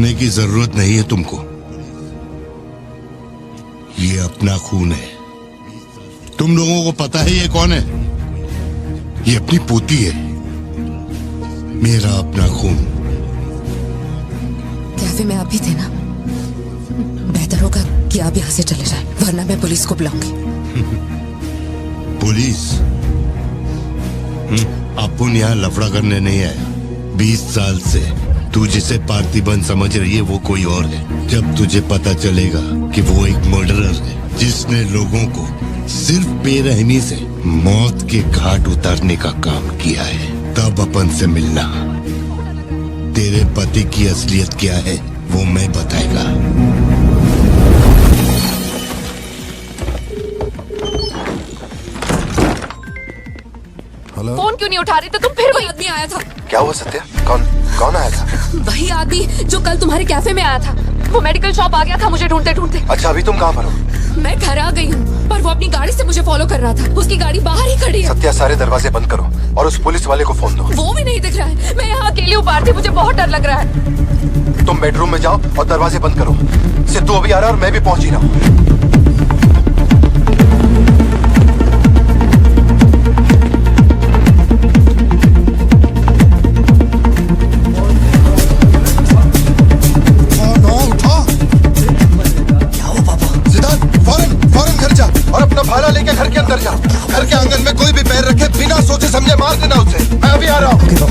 डरने की जरूरत नहीं है तुमको। ये अपना खून है। तुम लोगों को पता है ये कौन है? ये अपनी पोती है। मेरा अपना खून। कैफे में आप भी थे ना? बेहतर होगा कि आप यहाँ से चले जाएं, वरना मैं पुलिस को बुलाऊंगी। पुलिस? अपन यहाँ लफड़ा करने नहीं आए। 20 साल से तू जिसे पार्थिबन समझ रही है वो कोई और है। जब तुझे पता चलेगा कि वो एक मर्डरर है जिसने लोगों को सिर्फ बेरहमी से मौत के घाट उतारने का काम किया है, तब अपन से मिलना। तेरे पति की असलियत क्या है वो मैं बताएगा। हेलो। फोन क्यों नहीं उठा रही थे तुम? फिर वही आदमी आया था। क्या हुआ सत्या? कौन आया था? वही आदमी जो कल तुम्हारे कैफे में आया था। वो मेडिकल शॉप आ गया था मुझे ढूंढते ढूंढते। अच्छा, अभी तुम कहाँ पर हो? मैं घर आ गई हूँ, पर वो अपनी गाड़ी से मुझे फॉलो कर रहा था। उसकी गाड़ी बाहर ही खड़ी है। सत्या, सारे दरवाजे बंद करो और उस पुलिस वाले को फोन दो। वो भी नहीं दिख रहा है। मैं यहाँ अकेली हूँ पार्थी, मुझे बहुत डर लग रहा है। तुम बेडरूम में जाओ और दरवाजे बंद करो। सिद्धू अभी आ रहा है और मैं भी पहुंच ही रहा हूँ। भाला लेके घर के अंदर जा। घर के आंगन में कोई भी पैर रखे बिना सोचे समझे मार देना उसे। मैं अभी आ रहा हूँ।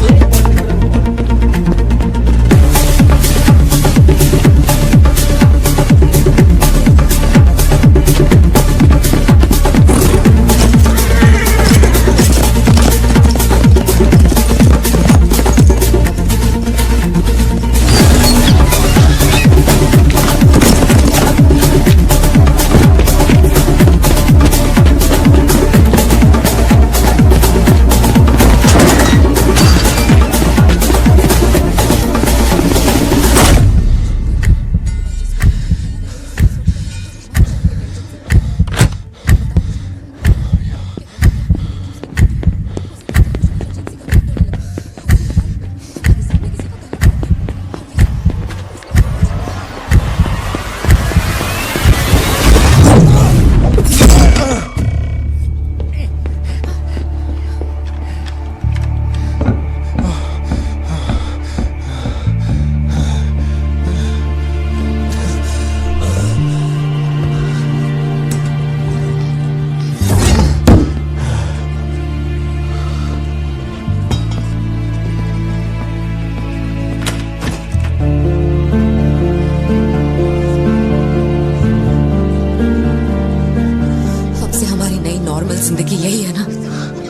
जिंदगी यही है ना,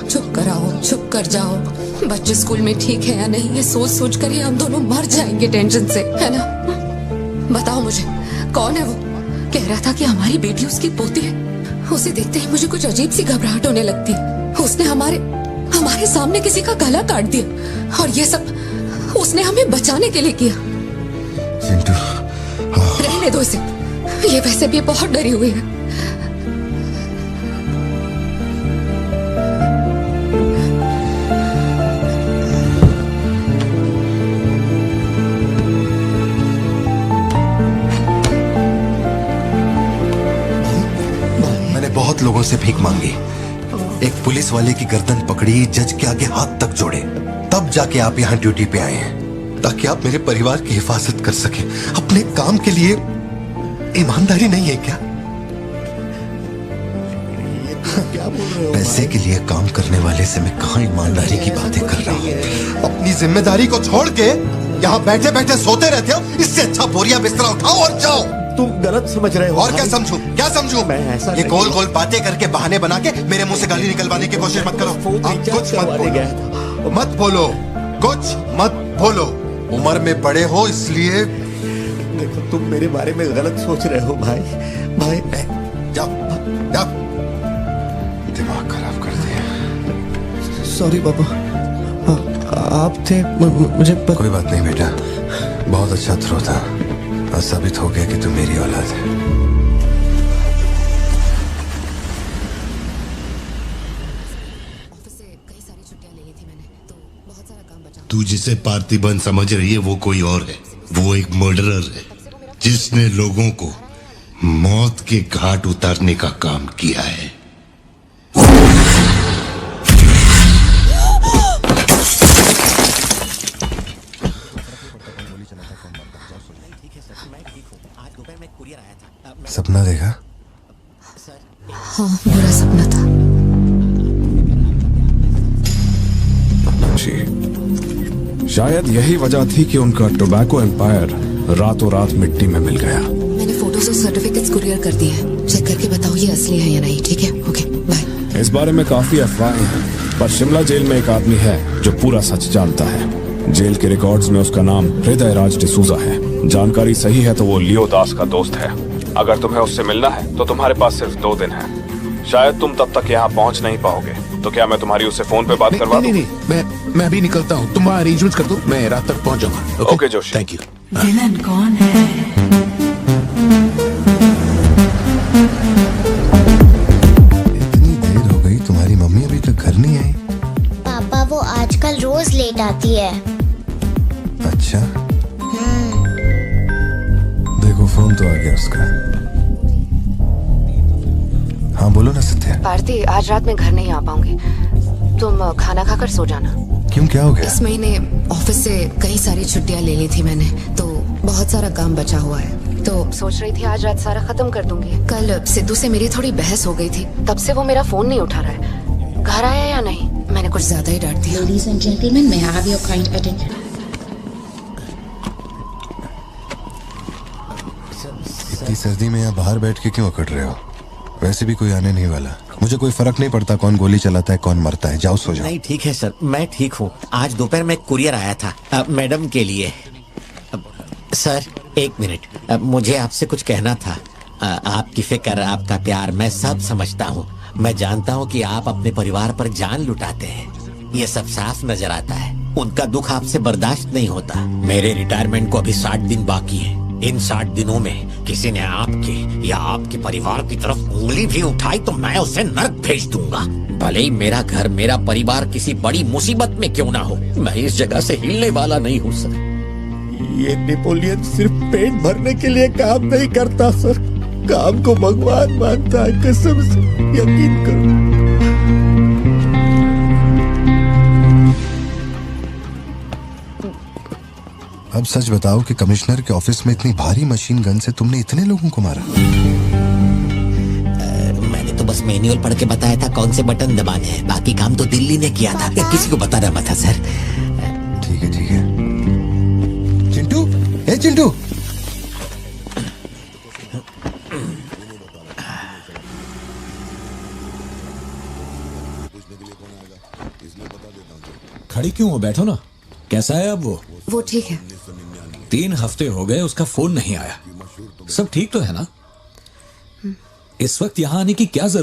चुप कराओ, चुप कर जाओ। बच्चे स्कूल में ठीक है या नहीं, ये सोच सोच कर ही हम दोनों मर जाएंगे टेंशन से, है ना? बताओ मुझे, कौन है वो? कह रहा था कि हमारी बेटी उसकी पोती है। उसे देखते ही मुझे कुछ अजीब सी घबराहट होने लगती है। उसने हमारे सामने किसी का गला काट दिया, और ये सब उसने हमें बचाने के लिए किया। रहने दो इसे, ये वैसे भी बहुत डरी हुई है। बहुत लोगों से भीख मांगी, एक पुलिस वाले की गर्दन पकड़ी, जज के आगे हाथ तक जोड़े, तब जाके आप यहाँ ड्यूटी पे आए हैं, ताकि आप मेरे परिवार की हिफाजत कर सके। अपने काम के लिए ईमानदारी नहीं है क्या? क्या बोल रहे हो? पैसे के लिए काम करने वाले से मैं कहाँ ईमानदारी की बातें कर रहा हूँ? अपनी जिम्मेदारी को छोड़ के यहाँ बैठे बैठे सोते रहते हो। इससे अच्छा बोरिया बिस्तरा उठाओ और जाओ। तुम गलत समझ रहे हो। और क्या समझू, क्या समझू? मैं ऐसा ये गोल गोल बातें करके बहाने बना के मेरे मुंह से गाली निकलवाने की कोशिश मत करो। आप कुछ मत बोलो, मत बोलो, कुछ मत बोलो। उम्र में बड़े हो इसलिए। देखो, तुम मेरे बारे में गलत सोच रहे हो भाई। जाओ जाओ, दिमाग खराब कर दिया। सॉरी पापा, आप थे मुझे कोई बात नहीं बेटा, बहुत अच्छा थ्रो था। साबित हो गया कि तू मेरी औलाद है। ऑफिस से कई सारी छुट्टियां ले ली थी मैंने, तो बहुत सारा काम बचा। तू जिसे पार्थिबन समझ रही है वो कोई और है। वो एक मर्डरर है जिसने लोगों को मौत के घाट उतारने का काम किया है। सपना देखा? हाँ, बुरा सपना था। जी, शायद यही वजह थी कि उनका टोबैको एम्पायर रातों रात मिट्टी में मिल गया। मैंने फोटोज और सर्टिफिकेट्स कुरियर कर दिए हैं। चेक करके बताओ ये असली है या नहीं। ठीक है, ओके, बाय। इस बारे में काफी अफवाहें हैं, पर शिमला जेल में एक आदमी है जो पूरा सच जानता है। जेल के रिकॉर्ड्स में उसका नाम हृदय राज डिसूजा है। जानकारी सही है तो वो लियो दास का दोस्त है। अगर तुम्हें उससे मिलना है तो तुम्हारे पास सिर्फ 2 दिन है। शायद तुम तब तक यहाँ पहुँच नहीं पाओगे, तो क्या मैं तुम्हारी उससे फोन पे बात करवा दूं? नहीं, मैं अभी निकलता हूँ। तुम अरेंजमेंट कर दो, मैं रात तक पहुँच जाऊंगा। Okay Joshi, thank you. Villain कौन है? इतनी देर हो गई, तुम्हारी मम्मी अभी तक घर नहीं आई? पापा वो आजकल रोज लेट आती है। अच्छा, देखो फोन तो आ गया उसका। हाँ बोलो ना सत्या। भारती, आज रात में घर नहीं आ पाऊंगी। तुम खाना खाकर सो जाना। क्यों, क्या हो गया? इस महीने ऑफिस से कई सारी छुट्टियां ले ली थी मैंने, तो बहुत सारा काम बचा हुआ है। तो सोच रही थी आज रात सारा खत्म कर दूंगी। कल सिद्धू से मेरी थोड़ी बहस हो गई थी, तब से वो मेरा फोन नहीं उठा रहा है। घर आया या नहीं? मैंने कुछ ज्यादा ही डांट दिया। Ladies and gentlemen, may I have your kind attention? इतनी सर्दी में यहाँ बाहर बैठ के क्यों अकड़ रहे हो? वैसे भी कोई आने नहीं वाला। मुझे कोई फर्क नहीं पड़ता कौन गोली चलाता है कौन मरता है। जाओ सो जाओ। नहीं ठीक है सर, मैं ठीक हूँ। आज दोपहर में कुरियर आया था मैडम के लिए। सर 1 मिनट, मुझे आपसे कुछ कहना था। आपकी फिक्र, आपका प्यार मैं सब समझता हूँ। मैं जानता हूँ कि आप अपने परिवार पर जान लुटाते हैं, ये सब साफ नजर आता है। उनका दुख आपसे बर्दाश्त नहीं होता। मेरे रिटायरमेंट को अभी 60 दिन बाकी है। इन 60 दिनों में किसी ने आपके या आपके परिवार की तरफ उंगली भी उठाई तो मैं उसे नर्क भेज दूंगा। भले ही मेरा घर, मेरा परिवार किसी बड़ी मुसीबत में क्यों ना हो, मैं इस जगह से हिलने वाला नहीं हूँ सर। ये नेपोलियन सिर्फ पेट भरने के लिए काम नहीं करता सर, काम को भगवान मानता है। कसम से यकीन करो। अब सच बताओ कि कमिश्नर के ऑफिस में इतनी भारी मशीन गन से तुमने इतने लोगों को मारा? मैंने तो बस मैनुअल पढ़ के बताया था कौन से बटन दबाने हैं, बाकी काम तो दिल्ली ने किया था। किसी को बताना मत था सर। ठीक है ठीक है। चिंटू, ए चिंटू, खड़ी क्यों हो? बैठो ना। कैसा है अब वो ठीक है। 3 हफ्ते हो गए उसका फोन नहीं आया। सब ठीक तो है ना? इस वक्त यहाँ आने की क्या जरूरत